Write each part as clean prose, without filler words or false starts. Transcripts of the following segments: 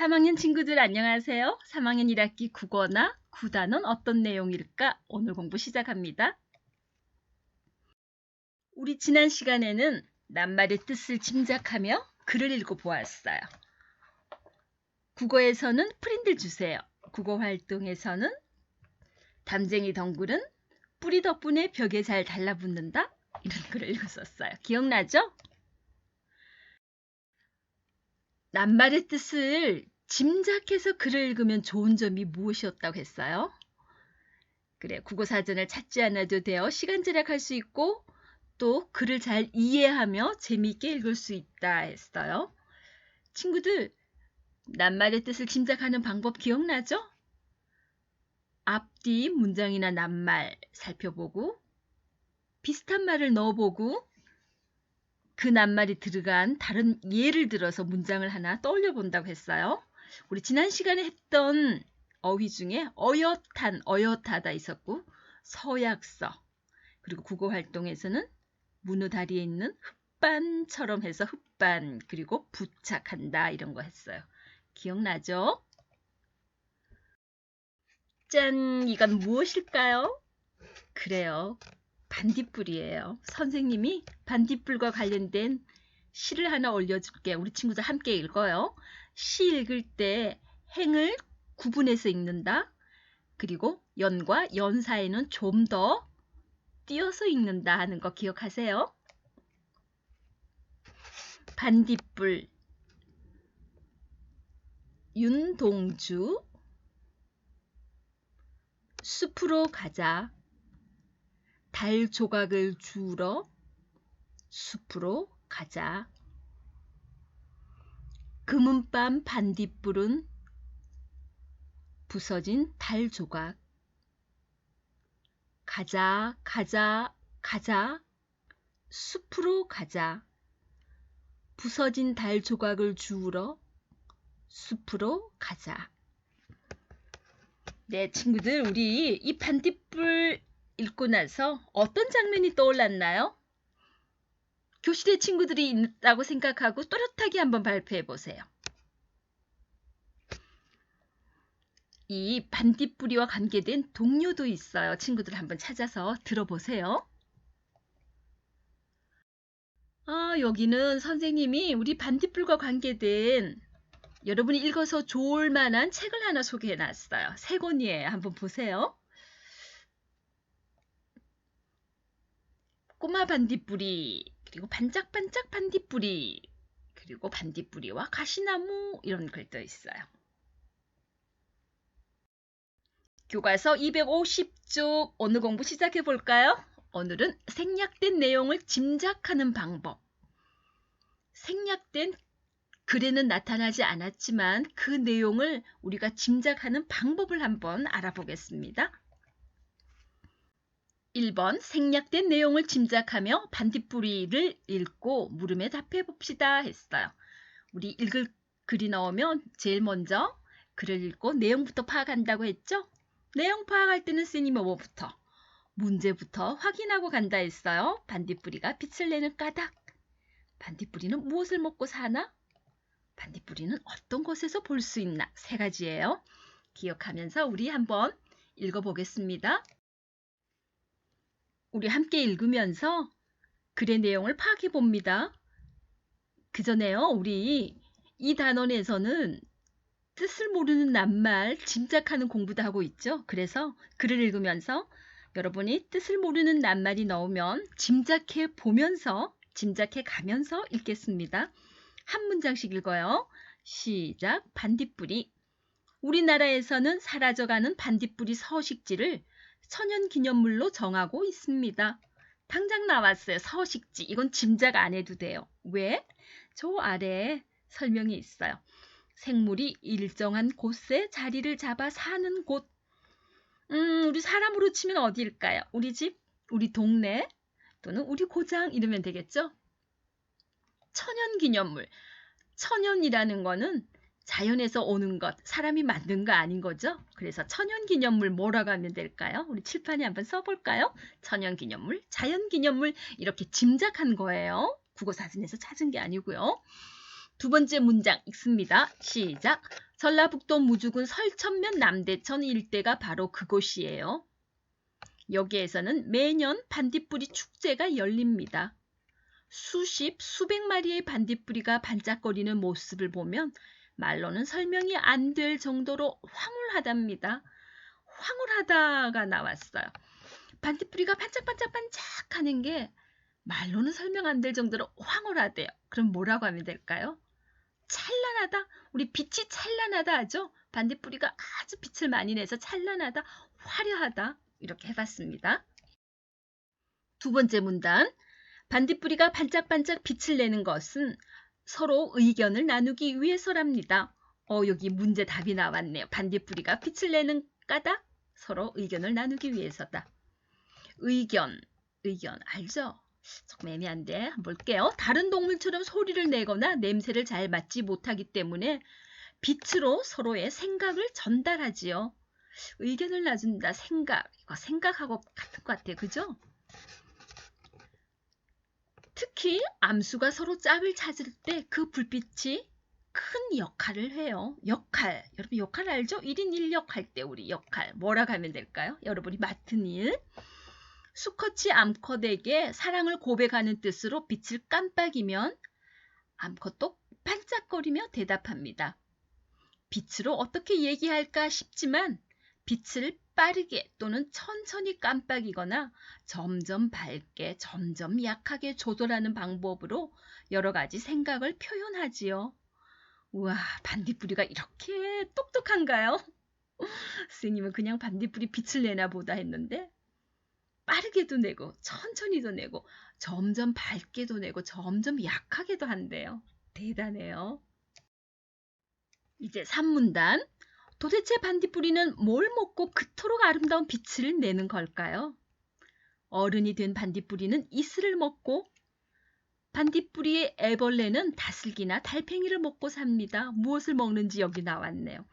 3학년 친구들 안녕하세요. 3학년 1학기 국어나 구단은 어떤 내용일까? 오늘 공부 시작합니다. 우리 지난 시간에는 낱말의 뜻을 짐작하며 글을 읽어보았어요. 국어에서는 프린들 주세요. 국어 활동에서는 담쟁이 덩굴은 뿌리 덕분에 벽에 잘 달라붙는다. 이런 글을 읽었었어요. 기억나죠? 낱말의 뜻을 짐작해서 글을 읽으면 좋은 점이 무엇이었다고 했어요? 그래, 국어사전을 찾지 않아도 돼요. 시간 절약할 수 있고 또 글을 잘 이해하며 재미있게 읽을 수 있다 했어요. 친구들, 낱말의 뜻을 짐작하는 방법 기억나죠? 앞뒤 문장이나 낱말 살펴보고 비슷한 말을 넣어보고 그 낱말이 들어간 다른 예를 들어서 문장을 하나 떠올려 본다고 했어요. 우리 지난 시간에 했던 어휘 중에 어엿한, 어엿하다 있었고 서약서, 그리고 국어 활동에서는 문어 다리에 있는 흙반처럼 해서 흙반, 그리고 부착한다 이런 거 했어요. 기억나죠? 짠! 이건 무엇일까요? 그래요. 반딧불이에요. 선생님이 반딧불과 관련된 시를 하나 올려줄게. 우리 친구들 함께 읽어요. 시 읽을 때 행을 구분해서 읽는다. 그리고 연과 연 사이는 좀 더 띄어서 읽는다 하는 거 기억하세요. 반딧불, 윤동주, 숲으로 가자, 달 조각을 주우러 숲으로 가자. 금은밤 반딧불은 부서진 달 조각. 가자, 가자, 가자. 숲으로 가자. 부서진 달 조각을 주우러 숲으로 가자. 네, 친구들, 우리 이 반딧불 읽고 나서 어떤 장면이 떠올랐나요? 교실에 친구들이 있다고 생각하고 또렷하게 한번 발표해 보세요. 이 반딧불이와 관계된 동요도 있어요. 친구들 한번 찾아서 들어보세요. 여기는 선생님이 우리 반딧불과 관계된 여러분이 읽어서 좋을 만한 책을 하나 소개해 놨어요. 세 권이에요. 한번 보세요. 꼬마 반딧불이, 그리고 반짝반짝 반딧불이, 그리고 반딧불이와 가시나무 이런 글도 있어요. 교과서 250쪽 오늘 공부 시작해 볼까요? 오늘은 생략된 내용을 짐작하는 방법. 생략된 글에는 나타나지 않았지만 그 내용을 우리가 짐작하는 방법을 한번 알아보겠습니다. 1번 생략된 내용을 짐작하며 반딧불이를 읽고 물음에 답해 봅시다 했어요. 우리 읽을 글이 나오면 제일 먼저 글을 읽고 내용부터 파악한다고 했죠? 내용 파악할 때는 쓰니 뭐부터? 문제부터 확인하고 간다 했어요. 반딧불이가 빛을 내는 까닭. 반딧불이는 무엇을 먹고 사나? 반딧불이는 어떤 곳에서 볼 수 있나? 세 가지예요. 기억하면서 우리 한번 읽어보겠습니다. 우리 함께 읽으면서 글의 내용을 파악해 봅니다. 그 전에요, 우리 이 단원에서는 뜻을 모르는 낱말 짐작하는 공부도 하고 있죠. 그래서 글을 읽으면서 여러분이 뜻을 모르는 낱말이 나오면 짐작해 보면서, 짐작해 가면서 읽겠습니다. 한 문장씩 읽어요. 시작. 반딧불이. 우리나라에서는 사라져가는 반딧불이 서식지를 천연기념물로 정하고 있습니다. 당장 나왔어요. 서식지. 이건 짐작 안 해도 돼요. 왜? 저 아래에 설명이 있어요. 생물이 일정한 곳에 자리를 잡아 사는 곳. 우리 사람으로 치면 어디일까요? 우리 집, 우리 동네, 또는 우리 고장 이러면 되겠죠? 천연기념물. 천연이라는 거는 자연에서 오는 것, 사람이 만든 거 아닌 거죠? 그래서 천연기념물 뭐라고 하면 될까요? 우리 칠판에 한번 써볼까요? 천연기념물, 자연기념물 이렇게 짐작한 거예요. 국어사전에서 찾은 게 아니고요. 두 번째 문장 읽습니다. 시작. 전라북도 무주군 설천면 남대천 일대가 바로 그곳이에요. 여기에서는 매년 반딧불이 축제가 열립니다. 수십, 수백 마리의 반딧불이가 반짝거리는 모습을 보면 말로는 설명이 안 될 정도로 황홀하답니다. 황홀하다가 나왔어요. 반딧불이가 반짝반짝반짝하는 게 말로는 설명 안 될 정도로 황홀하대요. 그럼 뭐라고 하면 될까요? 찬란하다. 우리 빛이 찬란하다 하죠. 반딧불이가 아주 빛을 많이 내서 찬란하다, 화려하다 이렇게 해봤습니다. 두 번째 문단. 반딧불이가 반짝반짝 빛을 내는 것은 서로 의견을 나누기 위해서랍니다. 여기 문제 답이 나왔네요. 반딧불이가 빛을 내는 까닭? 서로 의견을 나누기 위해서다. 의견 알죠? 조금 애매한데 한번 볼게요. 다른 동물처럼 소리를 내거나 냄새를 잘 맡지 못하기 때문에 빛으로 서로의 생각을 전달하지요. 의견을 나눈다. 이거 생각하고 같은 것 같아요. 그죠? 특히 암수가 서로 짝을 찾을 때 그 불빛이 큰 역할을 해요. 여러분 역할 알죠? 1인 1역 할 때 우리 역할 뭐라고 하면 될까요? 여러분이 맡은 일. 수컷이 암컷에게 사랑을 고백하는 뜻으로 빛을 깜빡이면 암컷도 반짝거리며 대답합니다. 빛으로 어떻게 얘기할까 싶지만 빛을 빠르게 또는 천천히 깜빡이거나 점점 밝게 점점 약하게 조절하는 방법으로 여러 가지 생각을 표현하지요. 우와, 반딧불이가 이렇게 똑똑한가요? 스님은 그냥 반딧불이 빛을 내나 보다 했는데 빠르게도 내고 천천히도 내고 점점 밝게도 내고 점점 약하게도 한대요. 대단해요. 이제 3문단. 도대체 반딧불이는 뭘 먹고 그토록 아름다운 빛을 내는 걸까요? 어른이 된 반딧불이는 이슬을 먹고 반딧불이의 애벌레는 다슬기나 달팽이를 먹고 삽니다. 무엇을 먹는지 여기 나왔네요.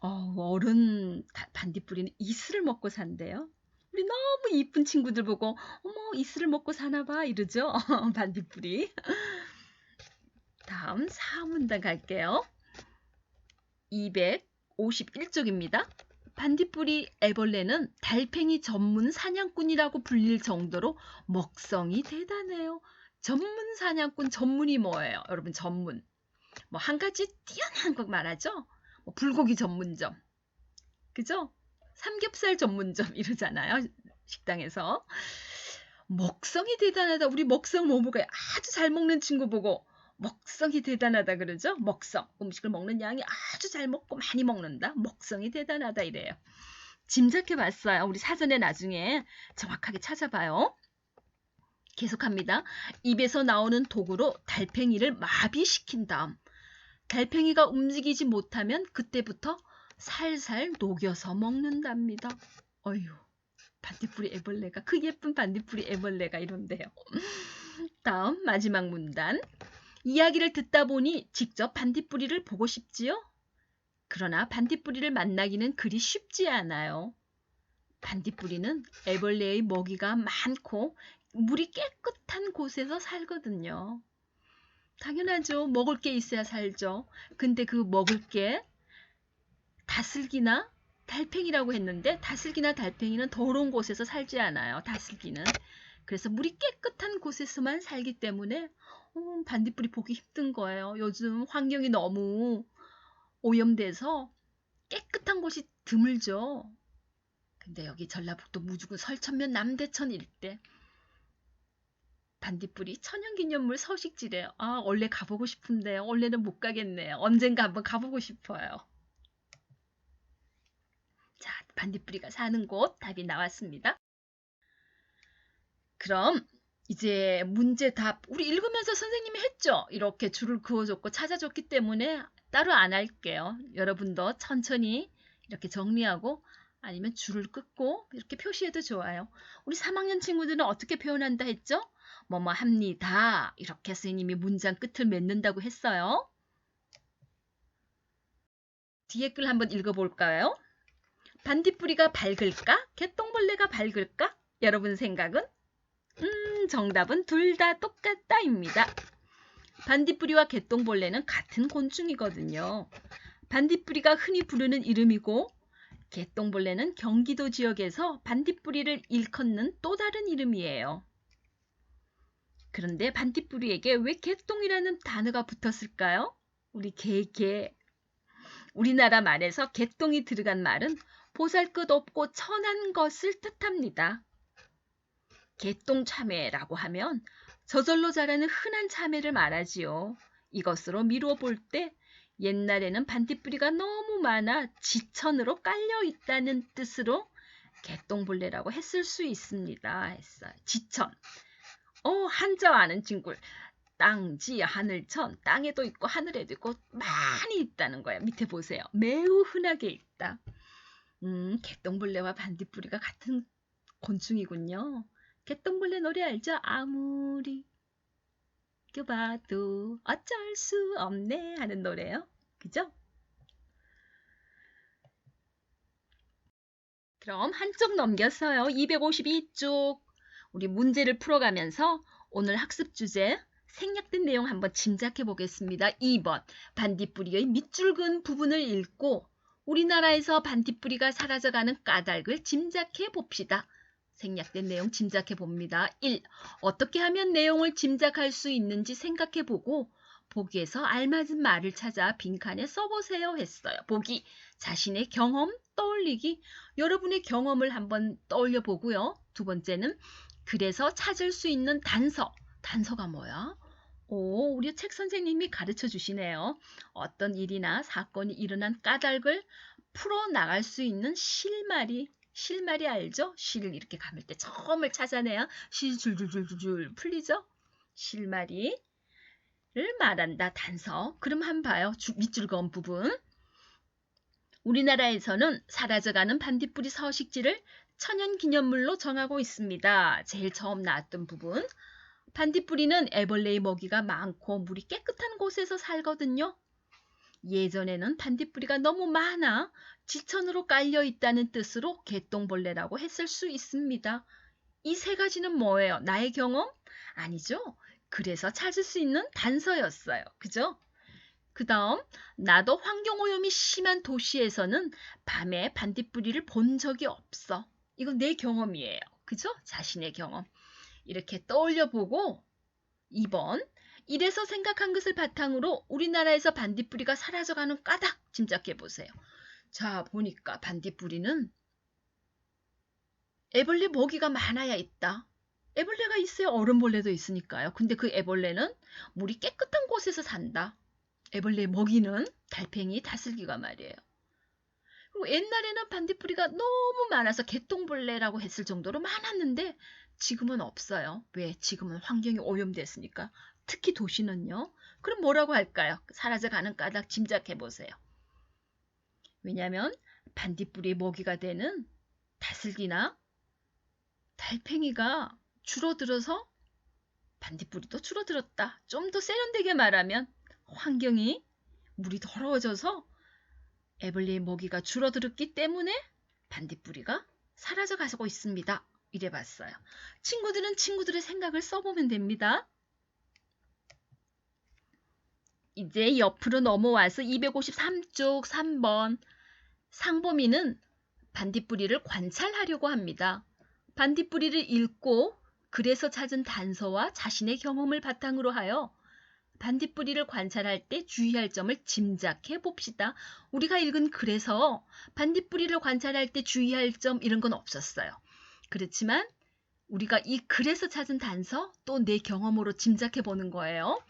어른 반딧불이는 이슬을 먹고 산대요. 우리 너무 이쁜 친구들 보고 어머 이슬을 먹고 사나봐 이러죠. 반딧불이. 다음 4문단 갈게요. 251쪽입니다. 반딧불이 애벌레는 달팽이 전문 사냥꾼이라고 불릴 정도로 먹성이 대단해요. 전문 사냥꾼, 전문이 뭐예요? 여러분 전문. 뭐 한 가지 뛰어난 거 말하죠? 불고기 전문점. 그죠? 삼겹살 전문점 이러잖아요. 식당에서. 먹성이 대단하다. 우리 먹성 모모가 아주 잘 먹는 친구 보고 먹성이 대단하다 그러죠? 먹성. 음식을 먹는 양이 아주 잘 먹고 많이 먹는다. 먹성이 대단하다 이래요. 짐작해 봤어요. 우리 사전에 나중에 정확하게 찾아봐요. 계속합니다. 입에서 나오는 독으로 달팽이를 마비시킨 다음 달팽이가 움직이지 못하면 그때부터 살살 녹여서 먹는답니다. 어휴, 반딧불이 애벌레가 그 예쁜 반딧불이 애벌레가 이런데요. 다음 마지막 문단. 이야기를 듣다 보니 직접 반딧불이를 보고 싶지요? 그러나 반딧불이를 만나기는 그리 쉽지 않아요. 반딧불이는 애벌레의 먹이가 많고 물이 깨끗한 곳에서 살거든요. 당연하죠. 먹을 게 있어야 살죠. 근데 그 먹을 게 다슬기나 달팽이라고 했는데 다슬기나 달팽이는 더러운 곳에서 살지 않아요. 다슬기는. 그래서 물이 깨끗한 곳에서만 살기 때문에 반딧불이 보기 힘든 거예요. 요즘 환경이 너무 오염돼서 깨끗한 곳이 드물죠. 근데 여기 전라북도 무주군 설천면 남대천 일대 반딧불이 천연기념물 서식지래요. 원래 가보고 싶은데요. 원래는 못 가겠네요. 언젠가 한번 가보고 싶어요. 자, 반딧불이가 사는 곳 답이 나왔습니다. 그럼 이제 문제 답 우리 읽으면서 선생님이 했죠. 이렇게 줄을 그어줬고 찾아줬기 때문에 따로 안 할게요. 여러분도 천천히 이렇게 정리하고 아니면 줄을 긋고 이렇게 표시해도 좋아요. 우리 3학년 친구들은 어떻게 표현한다 했죠? 뭐뭐 합니다. 이렇게 선생님이 문장 끝을 맺는다고 했어요. 뒤에 글 한번 읽어볼까요? 반딧불이가 밝을까? 개똥벌레가 밝을까? 여러분 생각은? 정답은 둘 다 똑같다입니다. 반딧불이와 개똥벌레는 같은 곤충이거든요. 반딧불이가 흔히 부르는 이름이고 개똥벌레는 경기도 지역에서 반딧불이를 일컫는 또 다른 이름이에요. 그런데 반딧불이에게 왜 개똥이라는 단어가 붙었을까요? 우리 개. 우리나라 말에서 개똥이 들어간 말은 보잘것없고 천한 것을 뜻합니다. 개똥참외라고 하면 저절로 자라는 흔한 참외를 말하지요. 이것으로 미루어 볼 때 옛날에는 반딧불이가 너무 많아 지천으로 깔려 있다는 뜻으로 개똥벌레라고 했을 수 있습니다. 했어요. 지천. 한자어 아는 친구. 땅지, 하늘천, 땅에도 있고 하늘에도 있고 많이 있다는 거예요. 밑에 보세요. 매우 흔하게 있다. 개똥벌레와 반딧불이가 같은 곤충이군요. 개똥벌레 노래 알죠? 아무리 봐도 어쩔 수 없네 하는 노래요. 그죠? 그럼 한쪽 넘겼어요. 252쪽. 우리 문제를 풀어가면서 오늘 학습 주제 생략된 내용 한번 짐작해 보겠습니다. 2번 반딧불이의 밑줄근 부분을 읽고 우리나라에서 반딧불이가 사라져가는 까닭을 짐작해 봅시다. 생략된 내용 짐작해 봅니다. 1. 어떻게 하면 내용을 짐작할 수 있는지 생각해 보고 보기에서 알맞은 말을 찾아 빈칸에 써보세요 했어요. 보기, 자신의 경험 떠올리기, 여러분의 경험을 한번 떠올려 보고요. 두 번째는 그래서 찾을 수 있는 단서. 단서가 뭐야? 우리 책 선생님이 가르쳐 주시네요. 어떤 일이나 사건이 일어난 까닭을 풀어나갈 수 있는 실마리 알죠? 실을 이렇게 감을 때 처음을 찾아내야 실 줄줄줄줄 풀리죠? 실마리를 말한다. 단서. 그럼 한번 봐요. 밑줄 그은 부분. 우리나라에서는 사라져가는 반딧불이 서식지를 천연기념물로 정하고 있습니다. 제일 처음 나왔던 부분. 반딧불이는 애벌레의 먹이가 많고 물이 깨끗한 곳에서 살거든요. 예전에는 반딧불이가 너무 많아 지천으로 깔려 있다는 뜻으로 개똥벌레라고 했을 수 있습니다. 이 세 가지는 뭐예요? 나의 경험? 아니죠. 그래서 찾을 수 있는 단서였어요. 그죠? 그 다음 나도 환경오염이 심한 도시에서는 밤에 반딧불이를 본 적이 없어. 이건 내 경험이에요. 그죠? 자신의 경험. 이렇게 떠올려보고 2번 이래서 생각한 것을 바탕으로 우리나라에서 반딧불이가 사라져가는 까닭 짐작해보세요. 자, 보니까 반딧불이는 애벌레 먹이가 많아야 있다. 애벌레가 있어야 얼음벌레도 있으니까요. 근데 그 애벌레는 물이 깨끗한 곳에서 산다. 애벌레 먹이는 달팽이, 다슬기가 말이에요. 그리고 옛날에는 반딧불이가 너무 많아서 개똥벌레라고 했을 정도로 많았는데 지금은 없어요. 왜? 지금은 환경이 오염됐으니까. 특히 도시는요. 그럼 뭐라고 할까요? 사라져가는 까닭 짐작해보세요. 왜냐하면 반딧불이 먹이가 되는 다슬기나 달팽이가 줄어들어서 반딧불이도 줄어들었다. 좀 더 세련되게 말하면 환경이 물이 더러워져서 애벌레의 먹이가 줄어들었기 때문에 반딧불이가 사라져가고 있습니다. 이래봤어요. 친구들은 친구들의 생각을 써보면 됩니다. 이제 옆으로 넘어와서 253쪽 3번 상범이는 반딧불이를 관찰하려고 합니다. 반딧불이를 읽고 그래서 찾은 단서와 자신의 경험을 바탕으로 하여 반딧불이를 관찰할 때 주의할 점을 짐작해 봅시다. 우리가 읽은 글에서 반딧불이를 관찰할 때 주의할 점 이런 건 없었어요. 그렇지만 우리가 이 글에서 찾은 단서 또 내 경험으로 짐작해 보는 거예요.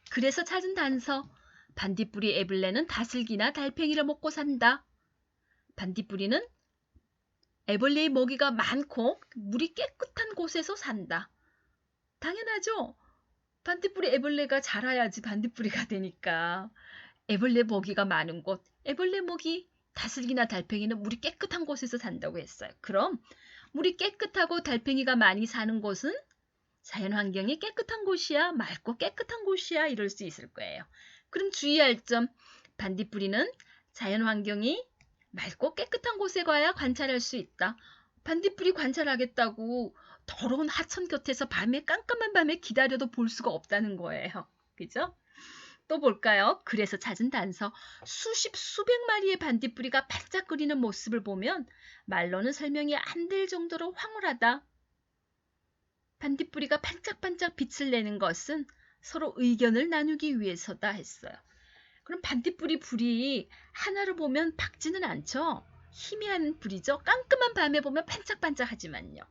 그래서 찾은 단서. 반딧불이 애벌레는 다슬기나 달팽이를 먹고 산다. 반딧불이는 애벌레의 먹이가 많고 물이 깨끗한 곳에서 산다. 당연하죠. 반딧불이 애벌레가 자라야지 반딧불이가 되니까. 애벌레 먹이가 많은 곳, 애벌레 먹이, 다슬기나 달팽이는 물이 깨끗한 곳에서 산다고 했어요. 그럼 물이 깨끗하고 달팽이가 많이 사는 곳은 자연환경이 깨끗한 곳이야, 맑고 깨끗한 곳이야 이럴 수 있을 거예요. 그럼 주의할 점, 반딧불이는 자연환경이 맑고 깨끗한 곳에 가야 관찰할 수 있다. 반딧불이 관찰하겠다고 더러운 하천 곁에서 깜깜한 밤에 기다려도 볼 수가 없다는 거예요. 그죠? 또 볼까요? 글에서 찾은 단서. 수십, 수백 마리의 반딧불이가 반짝거리는 모습을 보면 말로는 설명이 안 될 정도로 황홀하다. 반딧불이가 반짝반짝 빛을 내는 것은 서로 의견을 나누기 위해서다 했어요. 그럼 반딧불이 불이 하나로 보면 밝지는 않죠? 희미한 불이죠. 깜깜한 밤에 보면 반짝반짝하지만요.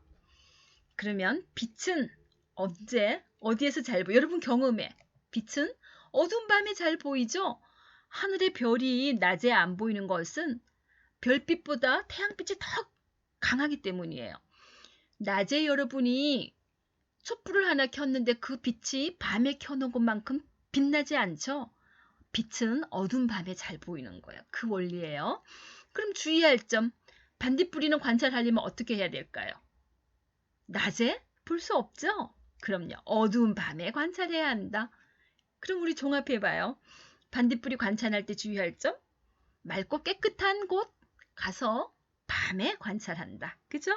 그러면 빛은 언제, 어디에서 잘 보여요? 여러분 경험해. 빛은 어두운 밤에 잘 보이죠? 하늘의 별이 낮에 안 보이는 것은 별빛보다 태양빛이 더 강하기 때문이에요. 낮에 여러분이 촛불을 하나 켰는데 그 빛이 밤에 켜놓은 것만큼 빛나지 않죠? 빛은 어두운 밤에 잘 보이는 거예요. 그 원리예요. 그럼 주의할 점, 반딧불이는 관찰하려면 어떻게 해야 될까요? 낮에 볼 수 없죠? 그럼요. 어두운 밤에 관찰해야 한다. 그럼 우리 종합해봐요. 반딧불이 관찰할 때 주의할 점, 맑고 깨끗한 곳 가서 밤에 관찰한다. 그죠?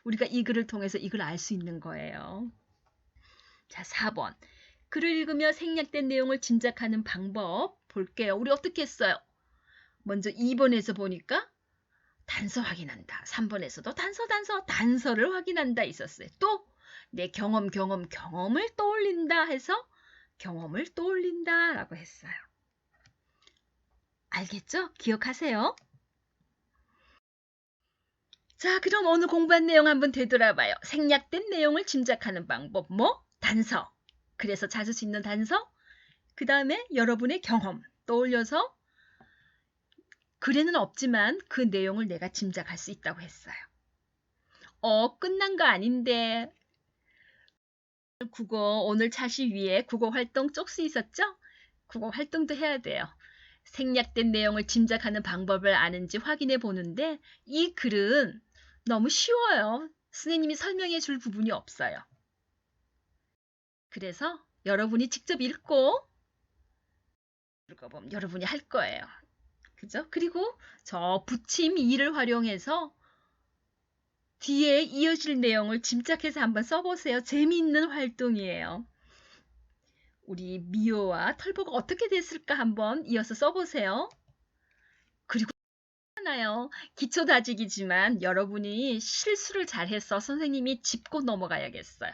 우리가 이 글을 통해서 이걸 알 수 있는 거예요. 자, 4번. 글을 읽으며 생략된 내용을 짐작하는 방법 볼게요. 우리 어떻게 했어요? 먼저 2번에서 보니까 단서 확인한다. 3번에서도 단서를 확인한다 있었어요. 또 내 경험을 떠올린다 해서 경험을 떠올린다 라고 했어요. 알겠죠? 기억하세요? 자, 그럼 오늘 공부한 내용 한번 되돌아봐요. 생략된 내용을 짐작하는 방법, 단서. 그래서 찾을 수 있는 단서. 그 다음에 여러분의 경험 떠올려서 글에는 없지만 그 내용을 내가 짐작할 수 있다고 했어요. 끝난 거 아닌데 국어 오늘 차시 위에 국어 활동 쪽수 있었죠? 국어 활동도 해야 돼요. 생략된 내용을 짐작하는 방법을 아는지 확인해 보는데 이 글은 너무 쉬워요. 선생님이 설명해 줄 부분이 없어요. 그래서 여러분이 직접 읽고 읽어보면 여러분이 할 거예요. 그죠? 그리고 저 붙임 2를 활용해서 뒤에 이어질 내용을 짐작해서 한번 써보세요. 재미있는 활동이에요. 우리 미호와 털보가 어떻게 됐을까 한번 이어서 써보세요. 그리고 하나요. 기초 다지기지만 여러분이 실수를 잘해서 선생님이 짚고 넘어가야겠어요.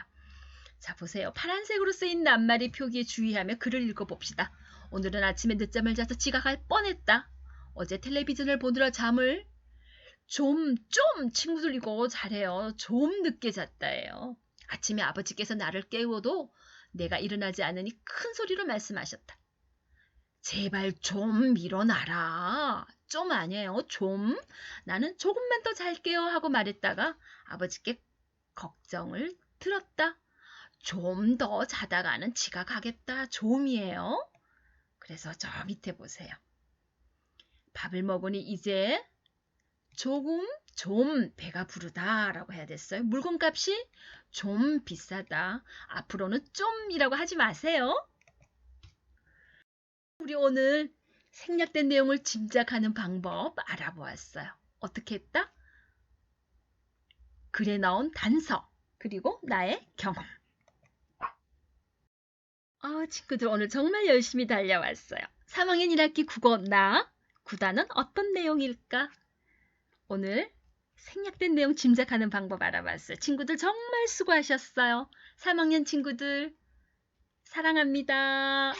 자, 보세요. 파란색으로 쓰인 낱말이 표기에 주의하며 글을 읽어봅시다. 오늘은 아침에 늦잠을 자서 지각할 뻔했다. 어제 텔레비전을 보느라 잠을 좀 친구들 이거 잘해요. 좀 늦게 잤다예요. 아침에 아버지께서 나를 깨워도 내가 일어나지 않으니 큰 소리로 말씀하셨다. 제발 좀 일어나라. 좀 아니에요. 좀. 나는 조금만 더 잘게요 하고 말했다가 아버지께 걱정을 들었다. 좀 더 자다가는 지각하겠다. 좀이에요. 그래서 저 밑에 보세요. 밥을 먹으니 이제 조금 좀 배가 부르다 라고 해야 됐어요. 물건값이 좀 비싸다. 앞으로는 좀이라고 하지 마세요. 우리 오늘 생략된 내용을 짐작하는 방법 알아보았어요. 어떻게 했다? 글에 나온 단서 그리고 나의 경험. 친구들 오늘 정말 열심히 달려왔어요. 3학년 1학기 국어 나 구단은 어떤 내용일까? 오늘 생략된 내용 짐작하는 방법 알아봤어요. 친구들 정말 수고하셨어요. 3학년 친구들 사랑합니다.